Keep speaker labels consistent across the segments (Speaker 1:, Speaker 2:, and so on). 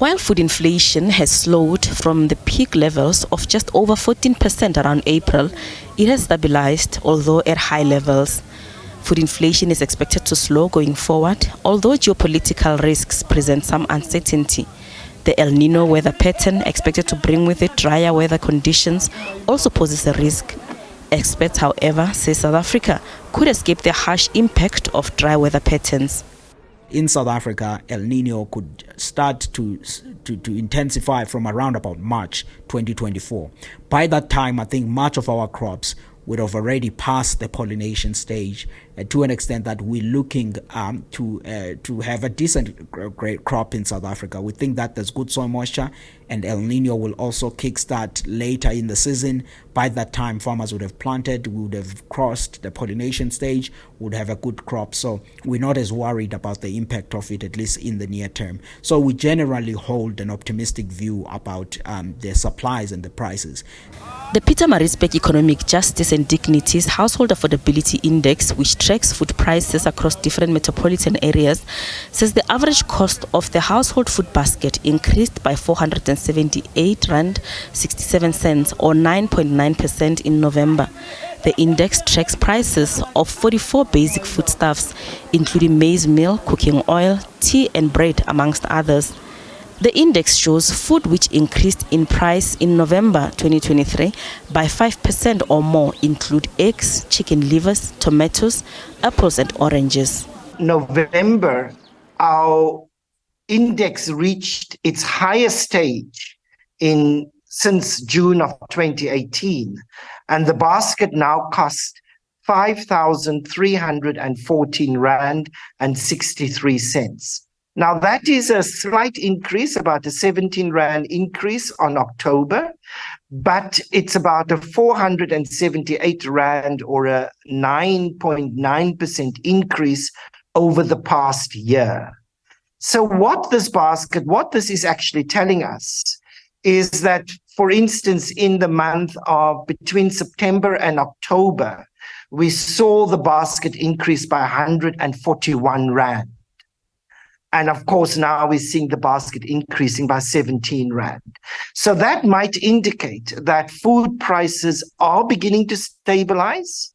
Speaker 1: While food inflation has slowed from the peak levels of just over 14% around April, it has stabilized, although at high levels. Food inflation is expected to slow going forward, although geopolitical risks present some uncertainty. The El Nino weather pattern, expected to bring with it drier weather conditions, also poses a risk. Experts, however, say South Africa could escape the harsh impact of dry weather patterns.
Speaker 2: In South Africa, El Nino could start to intensify from around about March 2024. By that time, I think much of our crops would have already passed the pollination stage, to an extent that we're looking to have a decent great crop in South Africa. We think that there's good soil moisture, and El Nino will also kickstart later in the season. By that time, farmers would have planted, we would have crossed the pollination stage, would have a good crop. So we're not as worried about the impact of it, at least in the near term. So we generally hold an optimistic view about the supplies and the prices.
Speaker 1: The Pietermaritzburg Economic Justice and Dignity's Household Affordability Index, which tracks food prices across different metropolitan areas, says the average cost of the household food basket increased by 478 rand 67 cents, or 9.9% in November. The index tracks prices of 44 basic foodstuffs, including maize meal, cooking oil, tea and bread, amongst others. The index shows food which increased in price in November 2023 by 5% or more include eggs, chicken livers, tomatoes, apples and oranges.
Speaker 3: November, our index reached its highest stage since June of 2018, and the basket now costs 5,314 rand and 63 cents. Now, that is a slight increase, about a 17 rand increase on October, but it's about a 478 rand or a 9.9% increase over the past year. So what this is actually telling us is that, for instance, in the month of between September and October, we saw the basket increase by 141 rand. And of course, now we're seeing the basket increasing by 17 rand. So that might indicate that food prices are beginning to stabilize,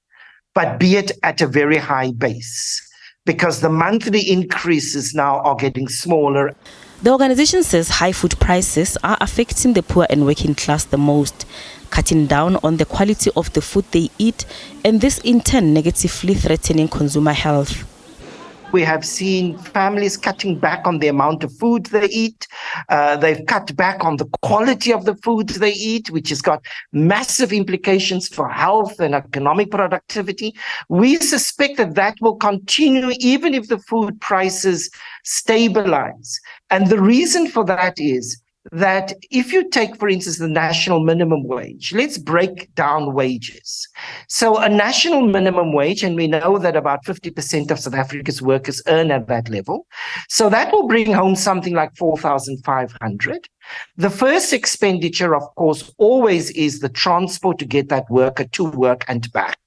Speaker 3: but be it at a very high base, because the monthly increases now are getting smaller.
Speaker 1: The organization says high food prices are affecting the poor and working class the most, cutting down on the quality of the food they eat, and this in turn negatively threatening consumer health.
Speaker 3: We have seen families cutting back on the amount of food they eat. They've cut back on the quality of the food they eat, which has got massive implications for health and economic productivity. We suspect that that will continue even if the food prices stabilize. And the reason for that is that if you take, for instance, the national minimum wage, let's break down wages. So a national minimum wage, and we know that about 50% of South Africa's workers earn at that level. So that will bring home something like 4,500. The first expenditure, of course, always is the transport to get that worker to work and back.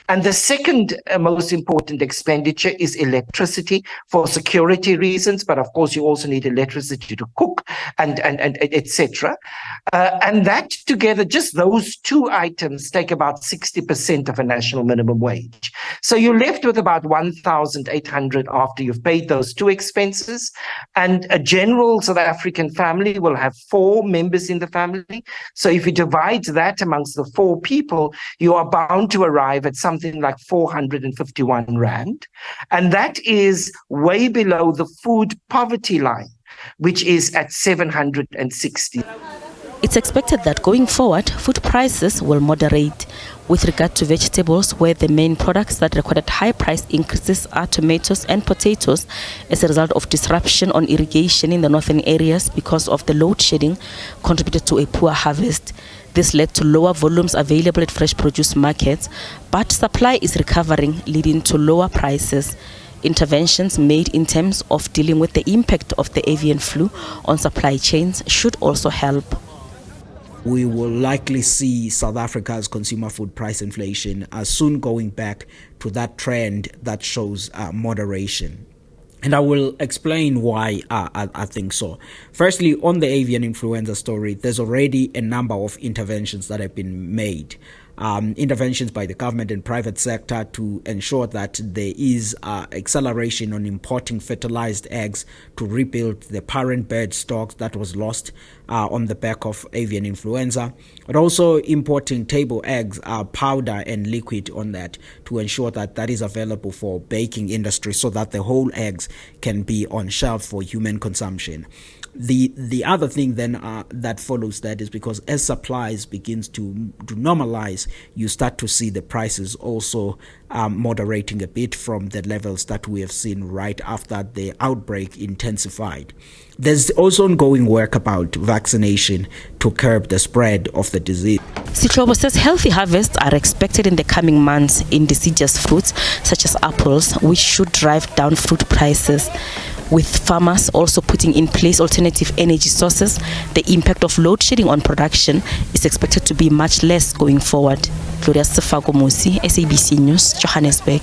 Speaker 3: And the second most important expenditure is electricity for security reasons, but of course you also need electricity to cook and etc. And that together, just those two items take about 60% of a national minimum wage. So you're left with about 1,800 after you've paid those two expenses. And a general South African family will have 4 members in the family. So if you divide that amongst the 4 people, you are bound to arrive at something like 451 rand. And that is way below the food poverty line, which is at 760.
Speaker 1: It's expected that going forward, food prices will moderate. With regard to vegetables, where the main products that recorded high price increases are tomatoes and potatoes as a result of disruption on irrigation in the northern areas because of the load shedding contributed to a poor harvest. This led to lower volumes available at fresh produce markets, but supply is recovering, leading to lower prices. Interventions made in terms of dealing with the impact of the avian flu on supply chains should also help.
Speaker 2: We will likely see South Africa's consumer food price inflation soon going back to that trend that shows moderation. And I will explain why I think so. Firstly, on the avian influenza story, there's already a number of interventions that have been made. Interventions by the government and private sector to ensure that there is acceleration on importing fertilized eggs to rebuild the parent bird stocks that was lost on the back of avian influenza, but also importing table eggs, powder and liquid on that to ensure that that is available for baking industry so that the whole eggs can be on shelf for human consumption. The other thing then that follows that is because as supplies begins to normalize, you start to see the prices also moderating a bit from the levels that we have seen right after the outbreak intensified. There's also ongoing work about vaccination to curb the spread of the disease.
Speaker 1: Sihlobo says healthy harvests are expected in the coming months in deciduous fruits such as apples, which should drive down fruit prices. With farmers also putting in place alternative energy sources, the impact of load shedding on production is expected to be much less going forward. Gloria Sefako Musi, SABC News, Johannesburg.